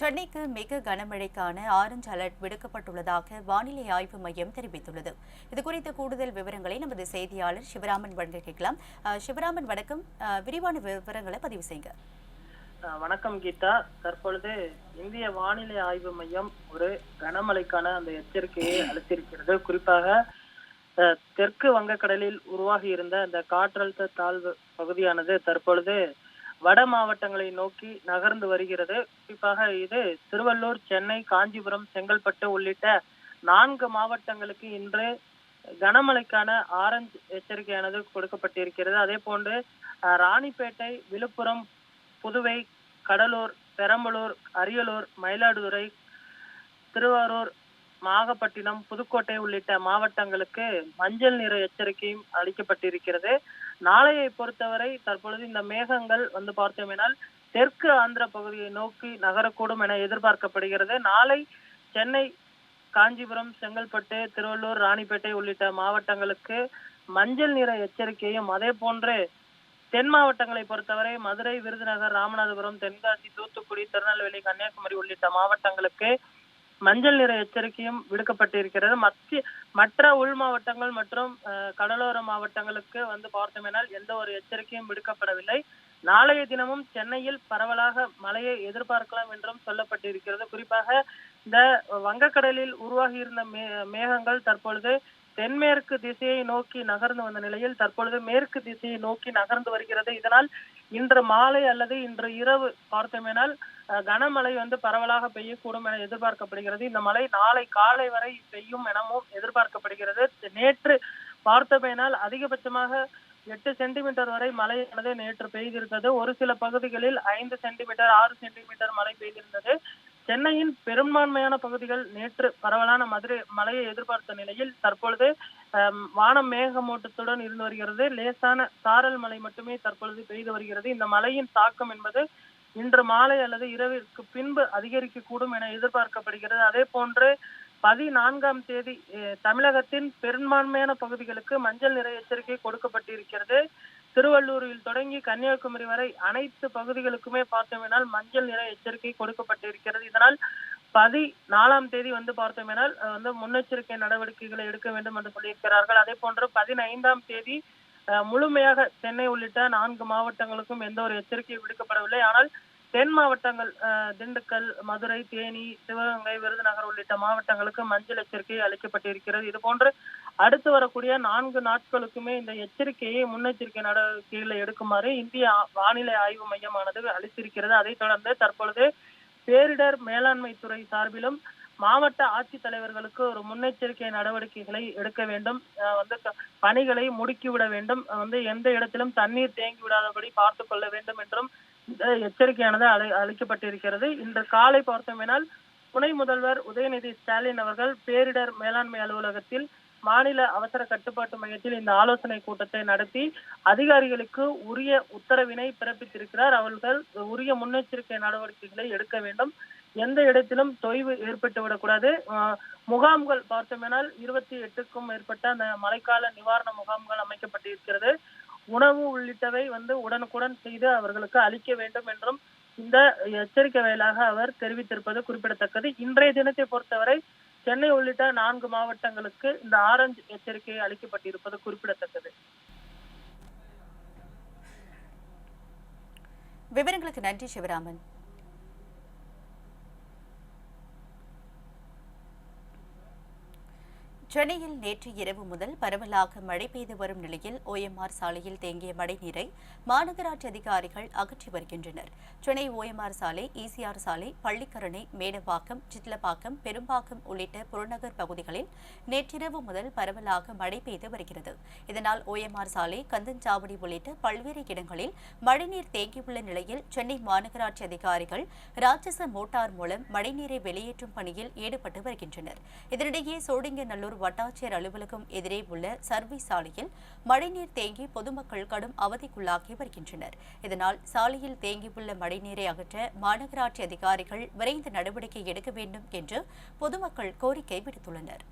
சென்னைக்கு மிக கனமழைக்கான orange alert விடுக்கப்பட்டுள்ளதாக வானிலை ஆய்வு மையம் தெரிவித்துள்ளது. இதுகுறித்த கூடுதல் விவரங்களை நமது செய்தியாளர் சிவராமன் வழங்க கேட்கலாம். சிவராமன், வணக்கம். விரிவான விவரங்களை பதிவு செய்யுங்க. வணக்கம் கீதா. தற்பொழுது இந்திய வானிலை ஆய்வு மையம் ஒரு கனமழைக்கான அந்த எச்சரிக்கையை அளித்திருக்கிறது. குறிப்பாக தெற்கு வங்கக்கடலில் உருவாகி இருந்த அந்த காற்றழுத்த தாழ்வு பகுதியானது தற்பொழுது வட மாவட்டங்களை நோக்கி நகர்ந்து வருகிறது. குறிப்பாக இது திருவள்ளூர், சென்னை, காஞ்சிபுரம், செங்கல்பட்டு உள்ளிட்ட 4 மாவட்டங்களுக்கு இன்று கனமழைக்கான ஆரஞ்சு எச்சரிக்கையானது கொடுக்கப்பட்டிருக்கிறது. அதே போன்று ராணிப்பேட்டை, விழுப்புரம், புதுவை, கடலூர், பெரம்பலூர், அரியலூர், மயிலாடுதுறை, திருவாரூர், நாகப்பட்டினம், புதுக்கோட்டை உள்ளிட்ட மாவட்டங்களுக்கு மஞ்சள் நிற எச்சரிக்கையும் அளிக்கப்பட்டிருக்கிறது. நாளையை பொறுத்தவரை தற்பொழுது இந்த மேகங்கள் பார்த்தோமேனால் தெற்கு ஆந்திர பகுதியை நோக்கி நகரக்கூடும் என எதிர்பார்க்கப்படுகிறது. நாளை சென்னை, காஞ்சிபுரம், செங்கல்பட்டு, திருவள்ளூர், ராணிப்பேட்டை உள்ளிட்ட மாவட்டங்களுக்கு மஞ்சள் நிற எச்சரிக்கையும், அதே போன்று தென் மாவட்டங்களை பொறுத்தவரை மதுரை, விருதுநகர், ராமநாதபுரம், தென்காசி, தூத்துக்குடி, திருநெல்வேலி, கன்னியாகுமரி உள்ளிட்ட மாவட்டங்களுக்கு மஞ்சள் நிற எச்சரிக்கையும் விடுக்கப்பட்டிருக்கிறது. மற்ற உள் மாவட்டங்கள் மற்றும் கடலோர மாவட்டங்களுக்கு பார்த்தோமேனால் எந்த ஒரு எச்சரிக்கையும் விடுக்கப்படவில்லை. நாளைய தினமும் சென்னையில் பரவலாக மழையை எதிர்பார்க்கலாம் என்றும் சொல்லப்பட்டிருக்கிறது. குறிப்பாக இந்த வங்கக்கடலில் உருவாகி இருந்த மேகங்கள் தற்பொழுது தென்மேற்கு திசையை நோக்கி நகர்ந்து வந்த நிலையில் தற்பொழுது மேற்கு திசையை நோக்கி நகர்ந்து வருகிறது. இதனால் இன்று மாலை அல்லது இன்று இரவு பார்த்தோமேனால் கனமழை பரவலாக பெய்யக்கூடும் என எதிர்பார்க்கப்படுகிறது. இந்த மழை நாளை காலை வரை பெய்யும் எனவும் எதிர்பார்க்கப்படுகிறது. நேற்று பார்த்தோமேனால் அதிகபட்சமாக 8 சென்டிமீட்டர் வரை மழையானது நேற்று பெய்திருந்தது. ஒரு சில பகுதிகளில் 5 சென்டிமீட்டர், 6 சென்டிமீட்டர் மழை பெய்திருந்தது. சென்னையின் பெரும்பான்மையான பகுதிகள் நேற்று பரவலான மழையை எதிர்பார்த்த நிலையில் தற்பொழுது வானம் மேகமூட்டத்துடன் இருந்து வருகிறது. லேசான சாரல் மழை மட்டுமே தற்பொழுது பெய்து வருகிறது. இந்த மழையின் தாக்கம் என்பது இன்று மாலை அல்லது இரவிற்கு பின்பு அதிகரிக்கக்கூடும் என எதிர்பார்க்கப்படுகிறது. அதே போன்று 14ஆம் தேதி தமிழகத்தின் பெரும்பான்மையான பகுதிகளுக்கு மஞ்சள் நிற எச்சரிக்கை கொடுக்கப்பட்டிருக்கிறது. திருவள்ளூரில் தொடங்கி கன்னியாகுமரி வரை அனைத்து பகுதிகளுக்குமே பார்த்தோமேனால் மஞ்சள் நிற எச்சரிக்கை கொடுக்கப்பட்டிருக்கிறது. இதனால் 14ஆம் தேதி பார்த்தோமேனால் முன்னெச்சரிக்கை நடவடிக்கைகளை எடுக்க வேண்டும் என்று சொல்லியிருக்கிறார்கள். அதே போன்று 15ஆம் தேதி முழுமையாக சென்னை உள்ளிட்ட 4 மாவட்டங்களுக்கும் எந்த ஒரு எச்சரிக்கை விடுக்கப்படவில்லை. ஆனால் தென் மாவட்டங்கள் திண்டுக்கல், மதுரை, தேனி, சிவகங்கை, விருதுநகர் உள்ளிட்ட மாவட்டங்களுக்கு மஞ்சள் எச்சரிக்கை அளிக்கப்பட்டிருக்கிறது. இது போன்று அடுத்து வரக்கூடிய 4 நாட்களுக்குமே இந்த எச்சரிக்கையை முன்னெச்சரிக்கை நடவடிக்கைகளை எடுக்குமாறு இந்திய வானிலை ஆய்வு மையமானது அளித்திருக்கிறது. அதைத் தொடர்ந்து தற்பொழுது பேரிடர் மேலாண்மை துறை சார்பிலும் மாவட்ட ஆட்சித்தலைவர்களுக்கு ஒரு முன்னெச்சரிக்கை நடவடிக்கைகளை எடுக்க வேண்டும், பணிகளை முடுக்கிவிட வேண்டும், எந்த இடத்திலும் தண்ணீர் தேங்கி விடாதபடி பார்த்துக் கொள்ள வேண்டும் என்றும் இந்த எச்சரிக்கையானது அளிக்கப்பட்டிருக்கிறது. இன்று காலை பார்த்தோமேனால் துணை முதல்வர் உதயநிதி ஸ்டாலின் அவர்கள் பேரிடர் மேலாண்மை அலுவலகத்தில் மாநில அவசர கட்டுப்பாட்டு மையத்தில் இந்த ஆலோசனை கூட்டத்தை நடத்தி அதிகாரிகளுக்கு உரிய உத்தரவினை பிறப்பித்திருக்கிறார். அவர்கள் உரிய முன்னெச்சரிக்கை நடவடிக்கைகளை எடுக்க வேண்டும், எந்த இடத்திலும் தொய்வு ஏற்பட்டுவிடக்கூடாது. முகாம்கள் பார்த்தோமேனால் 28க்கும் மேற்பட்ட அந்த மழைக்கால நிவாரண முகாம்கள் அமைக்கப்பட்டிருக்கிறது. உணவு உள்ளிட்டவை உடனுக்குடன் செய்து அவர்களுக்கு அளிக்க வேண்டும் என்றும் இந்த எச்சரிக்கை வாயிலாக அவர் தெரிவித்திருப்பது குறிப்பிடத்தக்கது. இன்றைய தினத்தை பொறுத்தவரை சென்னை உள்ளிட்ட 4 மாவட்டங்களுக்கு இந்த ஆரஞ்சு எச்சரிக்கை அளிக்கப்பட்டிருப்பது குறிப்பிடத்தக்கது. விவரங்களுக்கு நன்றி சிவராமன். சென்னையில் நேற்று இரவு முதல் பரவலாக மழை பெய்து வரும் நிலையில் OMR சாலையில் தேங்கிய மழைநீரை மாநகராட்சி அதிகாரிகள் அகற்றி வருகின்றனர். சென்னை OMR சாலை, ECR சாலை, பள்ளிக்கரணை, மேடவாக்கம், சிட்லப்பாக்கம், பெரும்பாக்கம் உள்ளிட்ட புறநகர் பகுதிகளில் நேற்றிரவு முதல் பரவலாக மழை பெய்து வருகிறது. இதனால் OMR சாலை, கந்தன்சாவடி உள்ளிட்ட பல்வேறு இடங்களில் மழைநீர் தேங்கியுள்ள நிலையில் சென்னை மாநகராட்சி அதிகாரிகள் ராட்சச மோட்டார் மூலம் மழைநீரை வெளியேற்றும் பணியில் ஈடுபட்டு வருகின்றனர். இதனிடையே சோழிங்கநல்லூர் வட்டாட்சியர் அலுவலகம் எதிரே உள்ள சர்வீஸ் சாலையில் மழைநீர் தேங்கி பொதுமக்கள் கடும் அவதிக்குள்ளாகி வருகின்றனர். இதனால் சாலையில் தேங்கியுள்ள மழைநீரை அகற்ற மாநகராட்சி அதிகாரிகள் விரைந்து நடவடிக்கை எடுக்க வேண்டும் என்று பொதுமக்கள் கோரிக்கை விடுத்துள்ளனர்.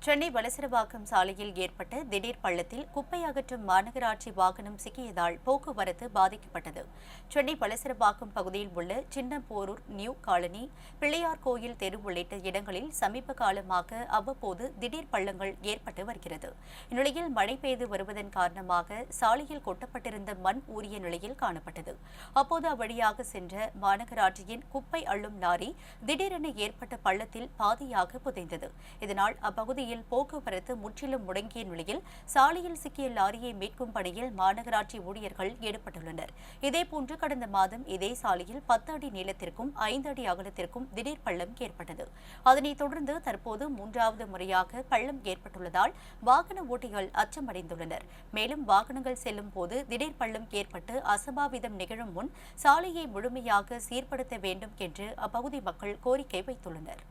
சென்னை வலசரவாக்கம் சாலையில் ஏற்பட்ட திடீர் பள்ளத்தில் குப்பை அகற்றும் மாநகராட்சி வாகனம் சிக்கியதால் போக்குவரத்து பாதிக்கப்பட்டது. சென்னை வலசரவாக்கம் பகுதியில் உள்ள சின்னப்போரூர் நியூ காலனி, பிள்ளையார் கோயில் தெரு உள்ளிட்ட இடங்களில் சமீப காலமாக அவ்வப்போது திடீர் பள்ளங்கள் ஏற்பட்டு வருகிறது. இந்நிலையில் மழை பெய்து வருவதன் காரணமாக சாலையில் கொட்டப்பட்டிருந்த மண் ஊறிய நிலையில் காணப்பட்டது. அப்போது அவ்வழியாக சென்ற மாநகராட்சியின் குப்பை அள்ளும் லாரி திடீரென ஏற்பட்ட பள்ளத்தில் பாதியாக புதைந்தது. இதனால் அப்பகுதியில் போக்குவரத்து முற்றிலும் முடங்கிய நிலையில் சாலையில் சிக்கிய லாரியை மீட்கும் பணியில் மாநகராட்சி ஊழியர்கள் ஈடுபட்டுள்ளனர். இதேபோன்று கடந்த மாதம் இதே சாலையில் 10 அடி நீளத்திற்கும் 5 அடி அகலத்திற்கும் திடீர் பள்ளம் ஏற்பட்டது. அதனைத் தொடர்ந்து தற்போது 3வது முறையாக பள்ளம் ஏற்பட்டுள்ளதால் வாகன ஓட்டிகள் அச்சமடைந்துள்ளனர். மேலும் வாகனங்கள் செல்லும் போது திடீர் பள்ளம் ஏற்பட்டு அசம்பாவிதம் நிகழும் முன் சாலையை முழுமையாக சீர்படுத்த வேண்டும் என்று அப்பகுதி மக்கள் கோரிக்கை வைத்துள்ளனர்.